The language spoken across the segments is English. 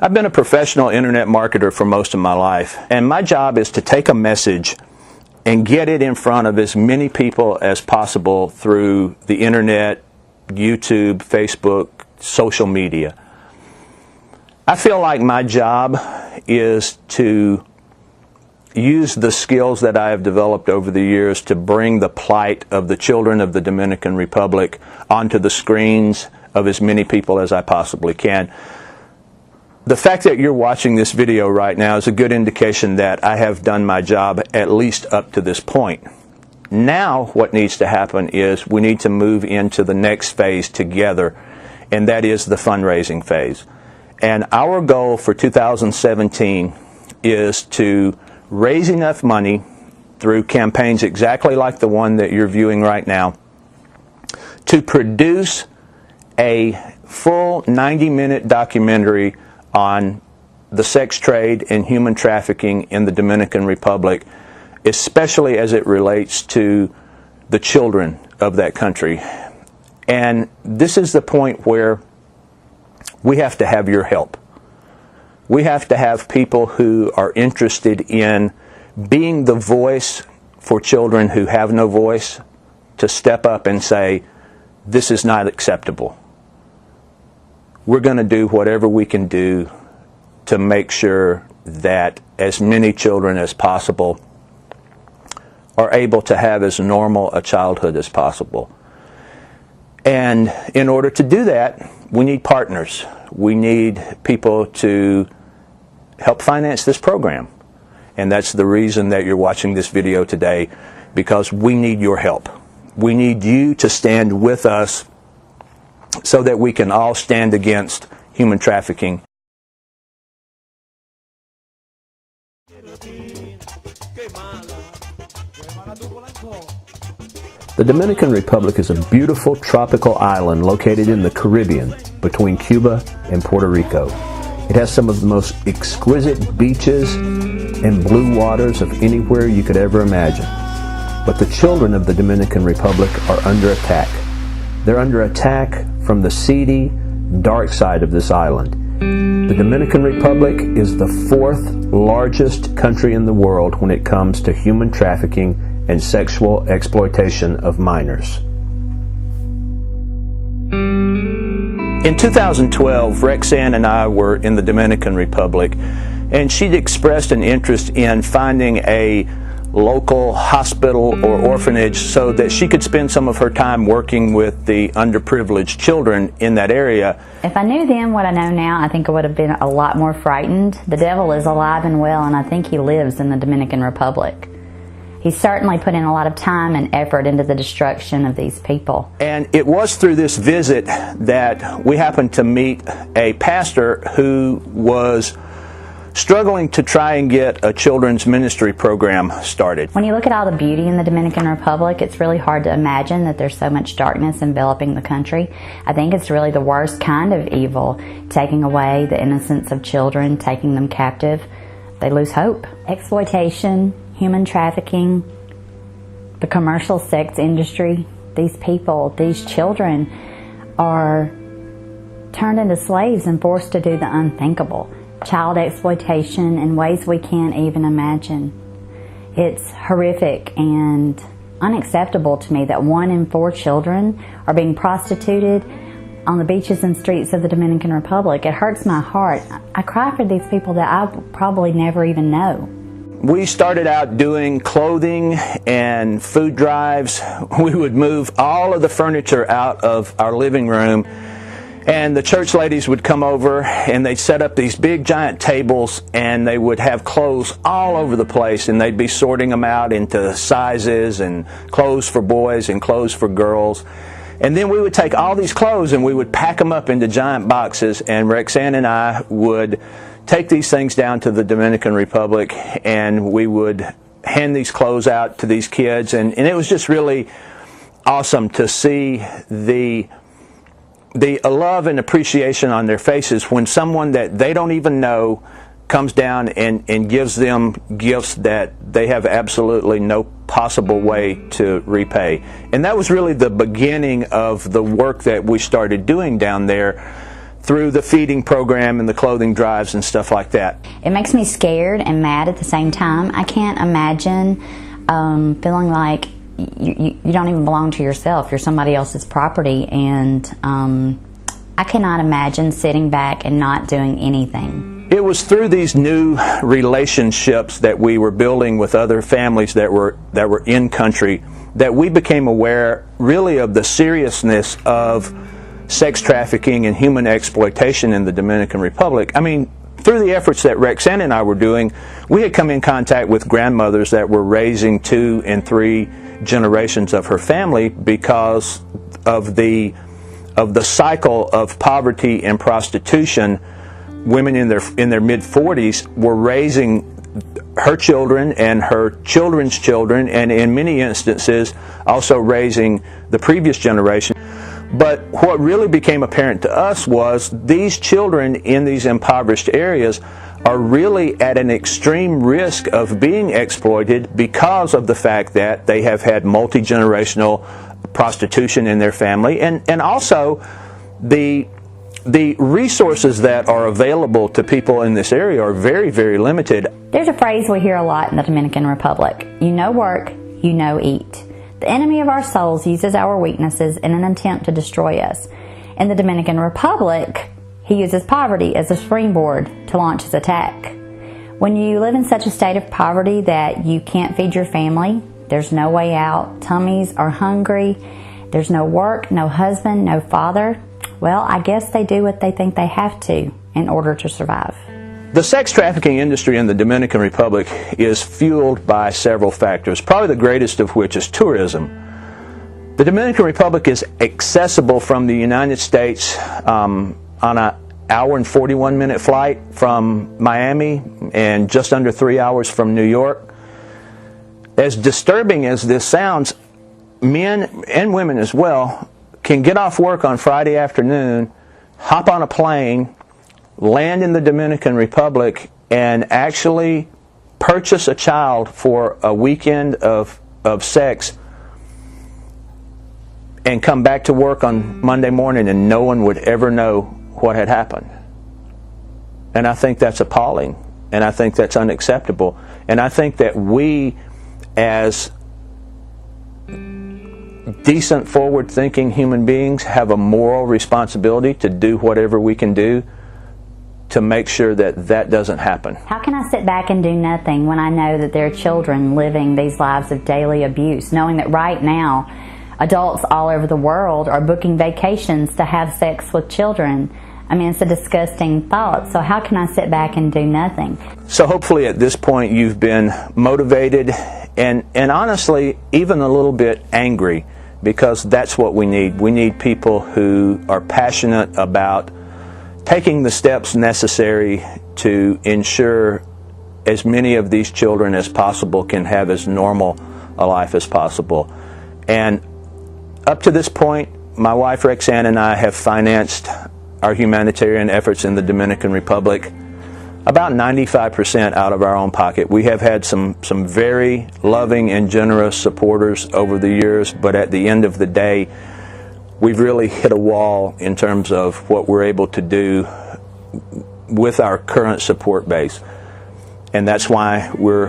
I've been a professional internet marketer for most of my life, and my job is to take a message and get it in front of as many people as possible through the internet, YouTube, Facebook, social media. I feel like my job is to use the skills that I have developed over the years to bring the plight of the children of the Dominican Republic onto the screens of as many people as I possibly can. The fact that you're watching this video right now is a good indication that I have done my job at least up to this point. Now what needs to happen is we need to move into the next phase together, and that is the fundraising phase. And our goal for 2017 is to raise enough money through campaigns exactly like the one that you're viewing right now to produce a full 90-minute documentary on the sex trade and human trafficking in the Dominican Republic, especially as it relates to the children of that country. And this is the point where we have to have your help. We have to have people who are interested in being the voice for children who have no voice to step up and say, this is not acceptable. We're going to do whatever we can do to make sure that as many children as possible are able to have as normal a childhood as possible. And in order to do that, we need partners. We need people to help finance this program. And that's the reason that you're watching this video today, because we need your help. We need you to stand with us so that we can all stand against human trafficking. The Dominican Republic is a beautiful tropical island located in the Caribbean between Cuba and Puerto Rico. It has some of the most exquisite beaches and blue waters of anywhere you could ever imagine. But the children of the Dominican Republic are under attack. They're under attack from the seedy, dark side of this island. The Dominican Republic is the fourth largest country in the world when it comes to human trafficking and sexual exploitation of minors. In 2012, Roxanne and I were in the Dominican Republic, and she'd expressed an interest in finding a local hospital or orphanage so that she could spend some of her time working with the underprivileged children in that area. If I knew then what I know now, I think I would have been a lot more frightened. The devil is alive and well, and I think he lives in the Dominican Republic. He certainly put in a lot of time and effort into the destruction of these people. And it was through this visit that we happened to meet a pastor who was struggling to try and get a children's ministry program started. When you look at all the beauty in the Dominican Republic, it's really hard to imagine that there's so much darkness enveloping the country. I think it's really the worst kind of evil, taking away the innocence of children, taking them captive. They lose hope. Exploitation, human trafficking, the commercial sex industry, these people, these children are turned into slaves and forced to do the unthinkable. Child exploitation in ways we can't even imagine. It's horrific and unacceptable to me that 1 in 4 children are being prostituted on the beaches and streets of the Dominican Republic. It hurts my heart. I cry for these people that I probably never even know. We started out doing clothing and food drives. We would move all of the furniture out of our living room, and the church ladies would come over and they'd set up these big giant tables, and they would have clothes all over the place, and they'd be sorting them out into sizes and clothes for boys and clothes for girls. And then we would take all these clothes and we would pack them up into giant boxes, and Roxanne and I would take these things down to the Dominican Republic, and we would hand these clothes out to these kids, and it was just really awesome to see the love and appreciation on their faces when someone that they don't even know comes down and gives them gifts that they have absolutely no possible way to repay. And that was really the beginning of the work that we started doing down there through the feeding program and the clothing drives and stuff like that. It makes me scared and mad at the same time. I can't imagine feeling like you don't even belong to yourself. You're somebody else's property, and I cannot imagine sitting back and not doing anything. It was through these new relationships that we were building with other families that were in country that we became aware really of the seriousness of sex trafficking and human exploitation in the Dominican Republic. I mean, through the efforts that Roxanne and I were doing, we had come in contact with grandmothers that were raising 2 and 3 generations of her family because of the cycle of poverty and prostitution. Women in their mid-40s were raising her children and her children's children, and in many instances also raising the previous generation. But what really became apparent to us was these children in these impoverished areas are really at an extreme risk of being exploited because of the fact that they have had multi-generational prostitution in their family, and also the resources that are available to people in this area are very, very limited. There's a phrase we hear a lot in the Dominican Republic: you know work, you know eat. The enemy of our souls uses our weaknesses in an attempt to destroy us. In the Dominican Republic, he uses poverty as a springboard to launch his attack. When you live in such a state of poverty that you can't feed your family, there's no way out, tummies are hungry, there's no work, no husband, no father, well, I guess they do what they think they have to in order to survive. The sex trafficking industry in the Dominican Republic is fueled by several factors, probably the greatest of which is tourism. The Dominican Republic is accessible from the United States on an hour and 41-minute flight from Miami and just under 3 hours from New York. As disturbing as this sounds, men and women as well can get off work on Friday afternoon, hop on a plane, land in the Dominican Republic, and actually purchase a child for a weekend of sex and come back to work on Monday morning and no one would ever know what had happened. And I think that's appalling, and I think that's unacceptable, and I think that we, as decent, forward-thinking human beings, have a moral responsibility to do whatever we can do to make sure that that doesn't happen. How can I sit back and do nothing when I know that there are children living these lives of daily abuse, knowing that right now adults all over the world are booking vacations to have sex with children? I mean, it's a disgusting thought. So how can I sit back and do nothing? So hopefully at this point you've been motivated and honestly even a little bit angry, because that's what we need. We need people who are passionate about taking the steps necessary to ensure as many of these children as possible can have as normal a life as possible. And up to this point, my wife Roxanne and I have financed our humanitarian efforts in the Dominican Republic about 95% out of our own pocket. We have had some very loving and generous supporters over the years, but at the end of the day, we've really hit a wall in terms of what we're able to do with our current support base. And that's why we're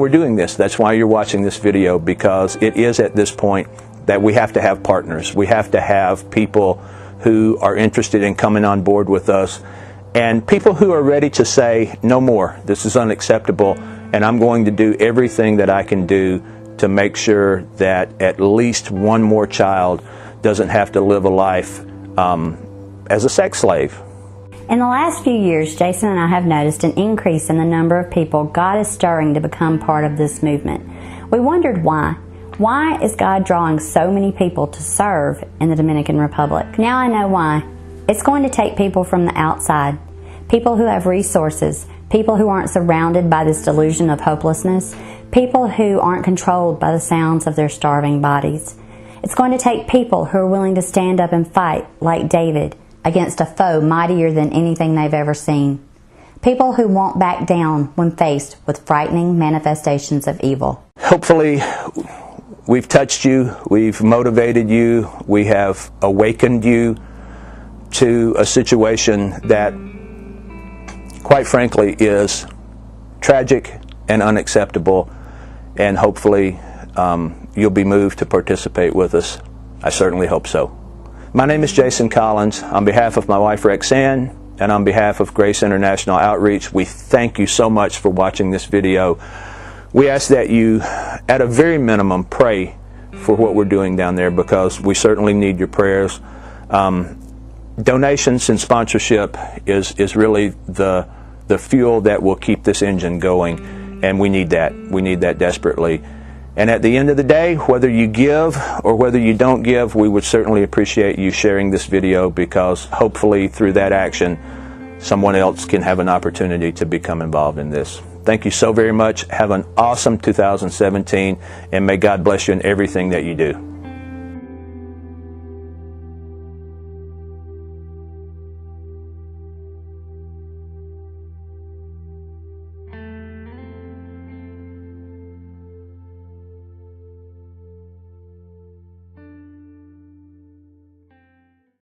doing this. That's why you're watching this video, because it is at this point that we have to have partners. We have to have people who are interested in coming on board with us, and people who are ready to say, no more, this is unacceptable, and I'm going to do everything that I can do to make sure that at least one more child doesn't have to live a life as a sex slave. In the last few years, Jason and I have noticed an increase in the number of people God is stirring to become part of this movement. We wondered why. Why is God drawing so many people to serve in the Dominican Republic? Now I know why. It's going to take people from the outside, people who have resources, people who aren't surrounded by this delusion of hopelessness, people who aren't controlled by the sounds of their starving bodies. It's going to take people who are willing to stand up and fight, like David, against a foe mightier than anything they've ever seen. People who won't back down when faced with frightening manifestations of evil. Hopefully, we've touched you, we've motivated you, we have awakened you to a situation that, quite frankly, is tragic and unacceptable, and hopefully you'll be moved to participate with us. I certainly hope so. My name is Jason Collins. On behalf of my wife Roxanne and on behalf of Grace International Outreach, we thank you so much for watching this video. We ask that you, at a very minimum, pray for what we're doing down there, because we certainly need your prayers. Donations and sponsorship is really the fuel that will keep this engine going, and we need that. We need that desperately. And at the end of the day, whether you give or whether you don't give, we would certainly appreciate you sharing this video, because hopefully through that action, someone else can have an opportunity to become involved in this. Thank you so very much. Have an awesome 2017, and may God bless you in everything that you do.